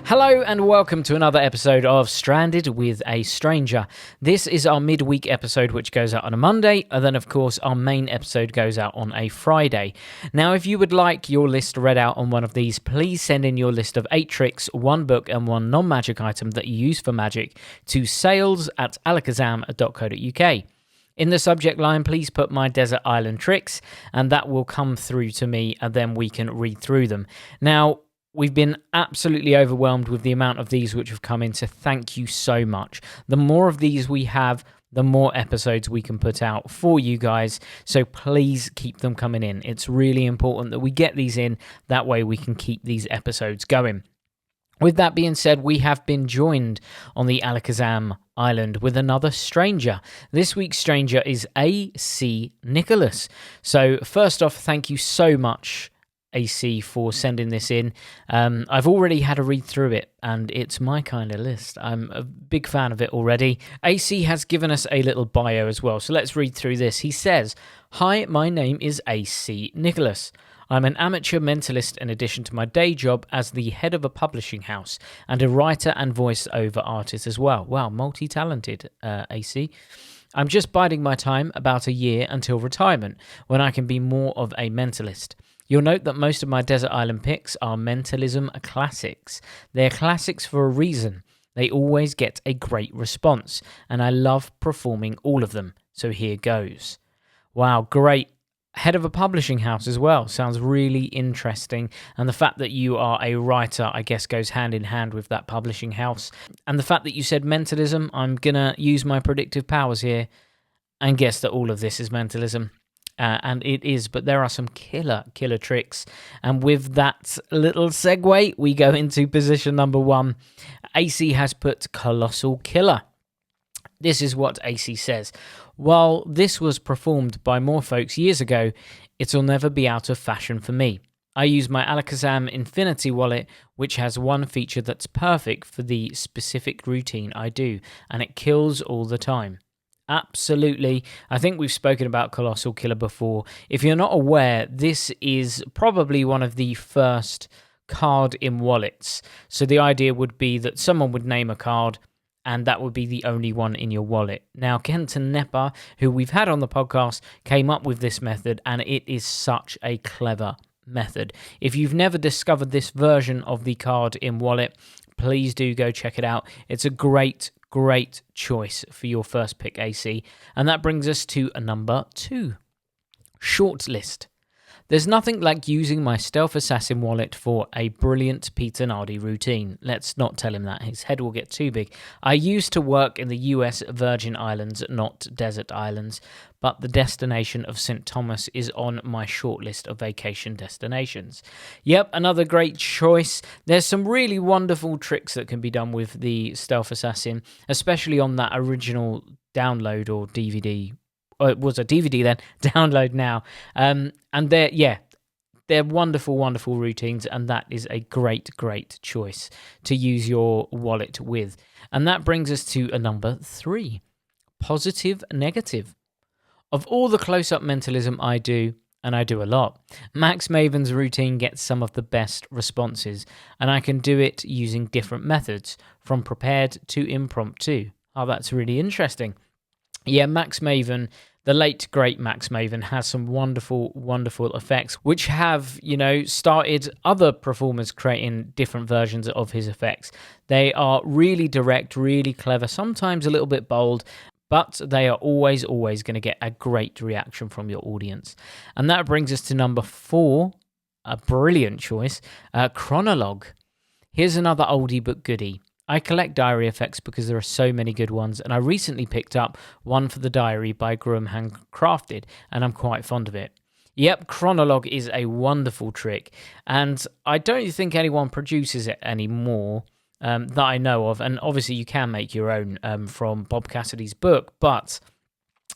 Hello and welcome to another episode of Stranded with a Stranger. This is our midweek episode which goes out on a Monday, and then of course our main episode goes out on a Friday. Now if you would like your list read out on one of these, please send in your list of 8 tricks, 1 book and 1 non-magic item that you use for magic to sales@alakazam.co.uk. In the subject line, please put my desert island tricks, and that will come through to me, and then we can read through them. Now, we've been absolutely overwhelmed with the amount of these which have come in, so thank you so much. The more of these we have, the more episodes we can put out for you guys, so please keep them coming in. It's really important that we get these in, that way we can keep these episodes going. With that being said, we have been joined on the Alakazam Island with another stranger. This week's stranger is AC Nicholas. So first off, thank you so much, AC, for sending this in. I've already had a read through it, and it's my kind of list. I'm a big fan of it already. AC has given us a little bio as well, so let's read through this. He says, "Hi, my name is AC Nicholas. I'm an amateur mentalist in addition to my day job as the head of a publishing house and a writer and voice-over artist as well." Wow, multi-talented, AC. "I'm just biding my time, about a year until retirement, when I can be more of a mentalist. You'll note that most of my desert island picks are mentalism classics. They're classics for a reason. They always get a great response, and I love performing all of them. So here goes." Wow, great. Head of a publishing house as well. Sounds really interesting. And the fact that you are a writer, I guess, goes hand in hand with that publishing house. And the fact that you said mentalism, I'm going to use my predictive powers here and guess that all of this is mentalism. And it is, but there are some killer tricks. And with that little segue, we go into position number 1. AC has put Kolossal Killer. This is what AC says. "While this was performed by more folks years ago, it'll never be out of fashion for me. I use my Alakazam Infinity wallet, which has one feature that's perfect for the specific routine I do, and it kills all the time." Absolutely. I think we've spoken about Kolossal Killer before. If you're not aware, this is probably one of the first card in wallets. So the idea would be that someone would name a card, and that would be the only one in your wallet. Now, Kenton Nepper, who we've had on the podcast, came up with this method, and it is such a clever method. If you've never discovered this version of the card in wallet, please do go check it out. It's a great choice for your first pick, AC. And that brings us to number 2. Short list. "There's nothing like using my Stealth Assassin wallet for a brilliant Peter Nardi routine." Let's not tell him that. His head will get too big. "I used to work in the US Virgin Islands, not desert islands, but the destination of St. Thomas is on my short list of vacation destinations." Yep, another great choice. There's some really wonderful tricks that can be done with the Stealth Assassin, especially on that original download or DVD. It was a DVD then, download now. And they're wonderful routines, and that is a great choice to use your wallet with. And that brings us to a number 3, positive negative. "Of all the close-up mentalism I do, and I do a lot, Max Maven's routine gets some of the best responses, and I can do it using different methods, from prepared to impromptu." Oh, that's really interesting. Yeah, Max Maven, the late great Max Maven, has some wonderful effects which have, started other performers creating different versions of his effects. They are really direct, really clever, sometimes a little bit bold, but they are always going to get a great reaction from your audience. And that brings us to number 4, a brilliant choice, Chronologue. Here's another oldie but goodie. I collect diary effects because there are so many good ones, and I recently picked up one for the diary by Graham Handcrafted, and I'm quite fond of it. Yep, Chronologue is a wonderful trick, and I don't think anyone produces it anymore that I know of, and obviously you can make your own from Bob Cassidy's book, but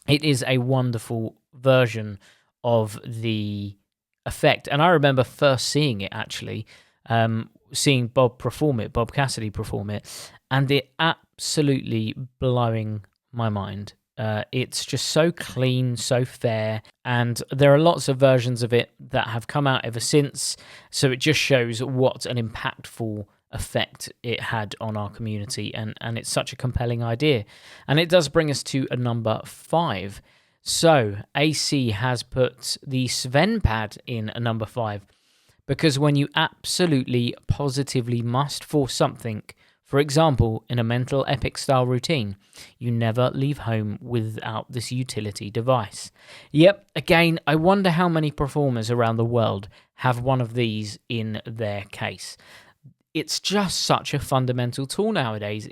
it is a wonderful version of the effect, and I remember first seeing it actually, seeing Bob Cassidy perform it, and it absolutely blowing my mind. It's just so clean, so fair, and there are lots of versions of it that have come out ever since, so it just shows what an impactful effect it had on our community, and it's such a compelling idea. And it does bring us to a number 5. So AC has put the Sven pad in a number 5, because when you absolutely positively must force something, for example, in a mental epic style routine, you never leave home without this utility device. Yep, again, I wonder how many performers around the world have one of these in their case. It's just such a fundamental tool nowadays.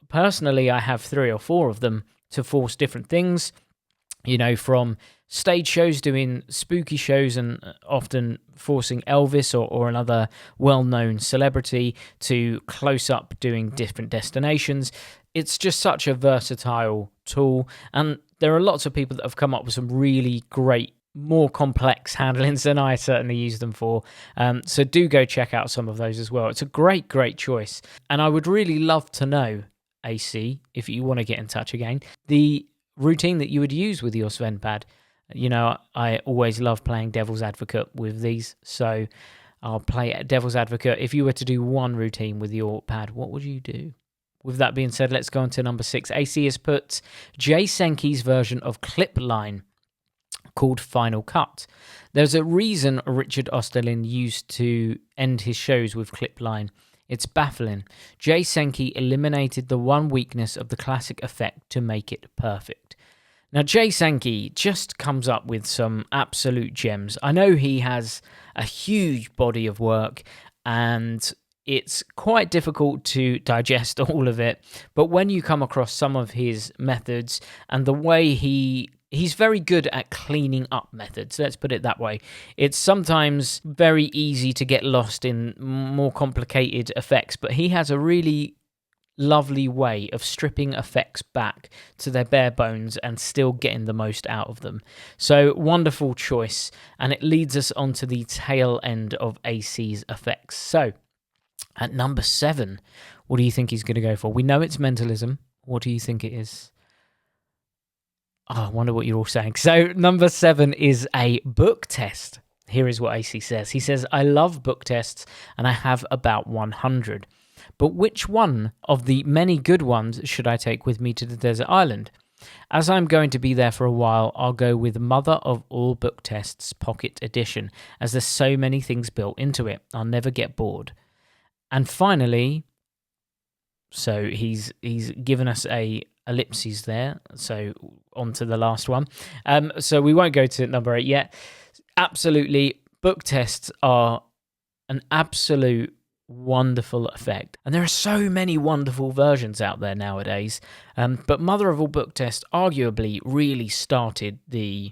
Personally, I have 3 or 4 of them to force different things, from stage shows, doing spooky shows and often forcing Elvis or another well-known celebrity, to close up doing different destinations. It's just such a versatile tool, and there are lots of people that have come up with some really great, more complex handlings than I certainly use them for. So do go check out some of those as well. It's a great, great choice. And I would really love to know, AC, if you want to get in touch again, the routine that you would use with your Sven pad. I always love playing devil's advocate with these, so I'll play devil's advocate. If you were to do one routine with your pad, what would you do? With that being said, let's go on to number 6. AC has put Jay Senki's version of clip line called Final Cut. There's a reason Richard Osterlin used to end his shows with clip line. It's baffling. Jay Senki eliminated the one weakness of the classic effect to make it perfect. Now, Jay Senki just comes up with some absolute gems. I know he has a huge body of work, and it's quite difficult to digest all of it, but when you come across some of his methods and the way he's very good at cleaning up methods, let's put it that way. It's sometimes very easy to get lost in more complicated effects, but he has a really lovely way of stripping effects back to their bare bones and still getting the most out of them. So, wonderful choice, and it leads us on to the tail end of AC's effects. So, at number 7, what do you think he's going to go for? We know it's mentalism. What do you think it is? Oh, I wonder what you're all saying. So, number 7 is a book test. Here is what AC says. He says, I love book tests, and I have about 100. But which one of the many good ones should I take with me to the desert island? As I'm going to be there for a while, I'll go with Mother of All Book Tests Pocket Edition, as there's so many things built into it. I'll never get bored. And finally, so he's given us a ellipses there, so on to the last one. So we won't go to number 8 yet. Absolutely, book tests are an absolute wonderful effect, and there are so many wonderful versions out there nowadays, but Mother of All Book Tests arguably really started the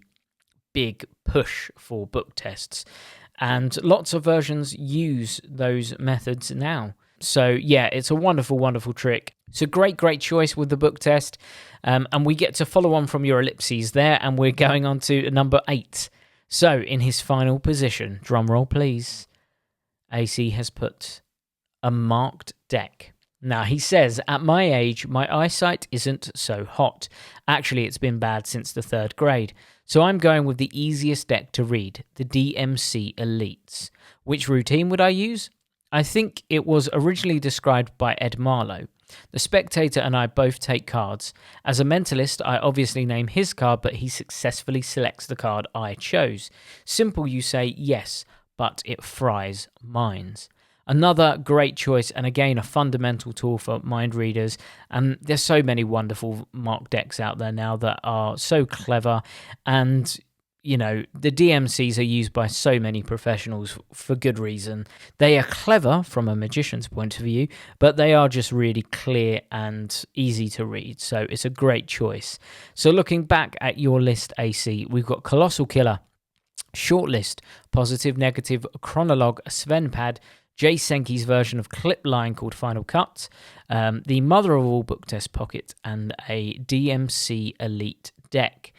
big push for book tests, and lots of versions use those methods now. So yeah, it's a wonderful, wonderful trick. It's a great, great choice with the book test, and we get to follow on from your ellipses there, and we're going on to number 8. So in his final position, drum roll please, AC has put a marked deck. Now, he says, at my age, my eyesight isn't so hot. Actually, it's been bad since the 3rd grade. So I'm going with the easiest deck to read, the DMC Elites. Which routine would I use? I think it was originally described by Ed Marlowe. The spectator and I both take cards. As a mentalist, I obviously name his card, but he successfully selects the card I chose. Simple, you say, yes, but it fries minds. Another great choice, and again, a fundamental tool for mind readers. And there's so many wonderful mark decks out there now that are so clever. And, you know, the DMCs are used by so many professionals for good reason. They are clever from a magician's point of view, but they are just really clear and easy to read. So it's a great choice. So looking back at your list, AC, we've got Kolossal Killer, Shortlist, Positive Negative, Chronologue, Sven pad, Jay Senki's version of clip line called Final Cut, the Mother of All Book Test Pocket, and a DMC Elite deck.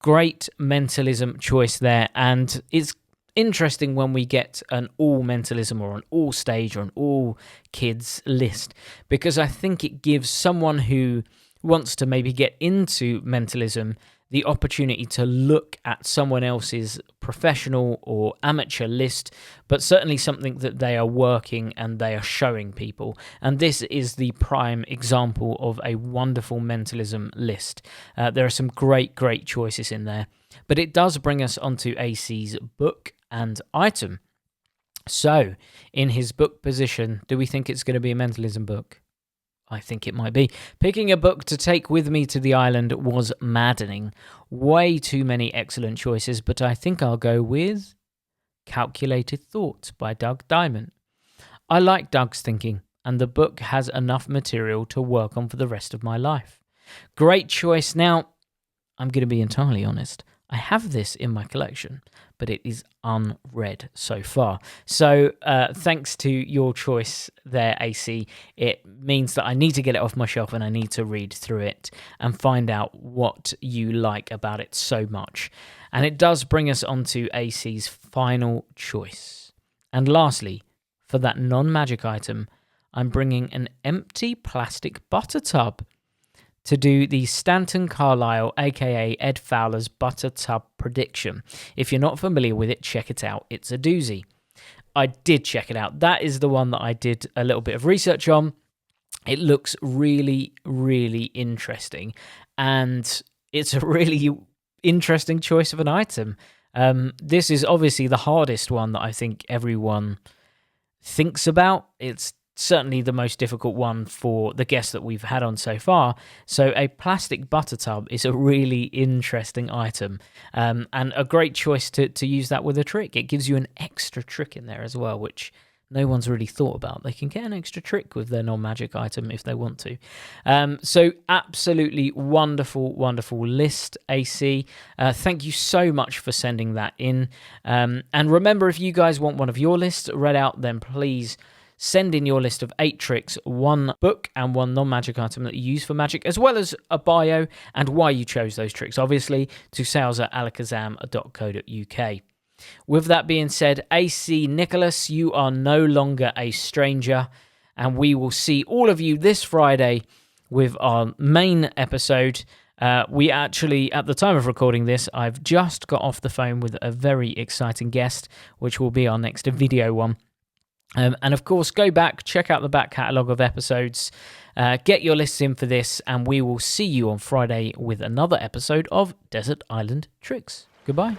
Great mentalism choice there, and it's interesting when we get an all mentalism or an all stage or an all kids list, because I think it gives someone who wants to maybe get into mentalism the opportunity to look at someone else's professional or amateur list, but certainly something that they are working and they are showing people. And this is the prime example of a wonderful mentalism list. There are some great choices in there, but it does bring us onto AC's book and item. So, in his book position, do we think it's going to be a mentalism book? I think it might be. Picking a book to take with me to the island was maddening. Way too many excellent choices, but I think I'll go with Calculated Thoughts by Doug Diamond. I like Doug's thinking, and the book has enough material to work on for the rest of my life. Great choice. Now, I'm going to be entirely honest. I have this in my collection, but it is unread so far. So thanks to your choice there, AC, it means that I need to get it off my shelf and I need to read through it and find out what you like about it so much. And it does bring us on to AC's final choice. And lastly, for that non-magic item, I'm bringing an empty plastic butter tub to do the Stanton Carlisle, aka Ed Fowler's butter tub prediction. If you're not familiar with it, check it out. It's a doozy. I did check it out. That is the one that I did a little bit of research on. It looks really interesting, and it's a really interesting choice of an item. This is obviously the hardest one that I think everyone thinks about. It's certainly the most difficult one for the guests that we've had on so far. So a plastic butter tub is a really interesting item, and a great choice to use that with a trick. It gives you an extra trick in there as well, which no one's really thought about. They can get an extra trick with their non-magic item if they want to. So absolutely wonderful list, AC. Thank you so much for sending that in. And remember, if you guys want one of your lists read out, then please send in your list of 8 tricks, 1 book and 1 non-magic item that you use for magic, as well as a bio and why you chose those tricks, obviously, to sales@alakazam.co.uk. With that being said, AC Nicholas, you are no longer a stranger, and we will see all of you this Friday with our main episode. We actually, at the time of recording this, I've just got off the phone with a very exciting guest, which will be our next video one. And of course, go back, check out the back catalogue of episodes, get your lists in for this, and we will see you on Friday with another episode of Desert Island Tricks. Goodbye.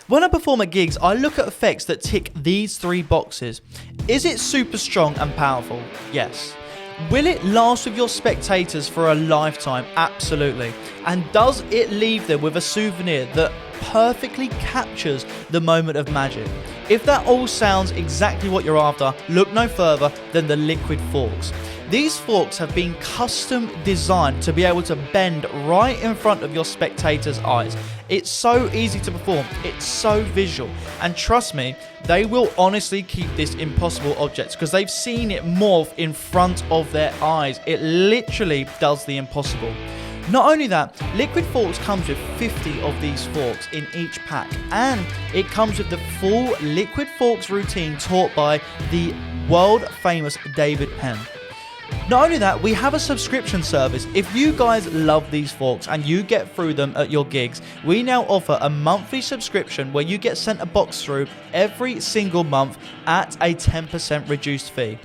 When I perform at gigs, I look at effects that tick these 3 boxes. Is it super strong and powerful? Yes. Will it last with your spectators for a lifetime? Absolutely. And does it leave them with a souvenir that perfectly captures the moment of magic? If that all sounds exactly what you're after, look no further than the liquid forks. These forks have been custom designed to be able to bend right in front of your spectators' eyes. It's so easy to perform, it's so visual, and trust me, they will honestly keep this impossible object because they've seen it morph in front of their eyes. It literally does the impossible. Not only that, Liquid Forks comes with 50 of these forks in each pack, and it comes with the full Liquid Forks routine taught by the world famous David Penn. Not only that, we have a subscription service. If you guys love these forks and you get through them at your gigs, we now offer a monthly subscription where you get sent a box through every single month at a 10% reduced fee.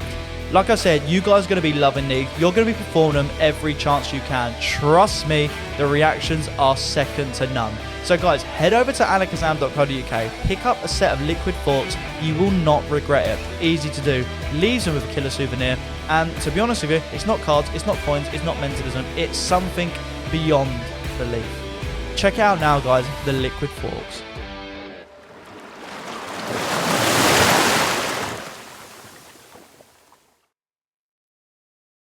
Like I said, you guys are going to be loving these. You're going to be performing them every chance you can. Trust me, the reactions are second to none. So guys, head over to alakazam.co.uk, pick up a set of liquid forks. You will not regret it. Easy to do. Leaves them with a killer souvenir. And to be honest with you, it's not cards, it's not coins, it's not mentalism. It's something beyond belief. Check it out now, guys, the liquid forks.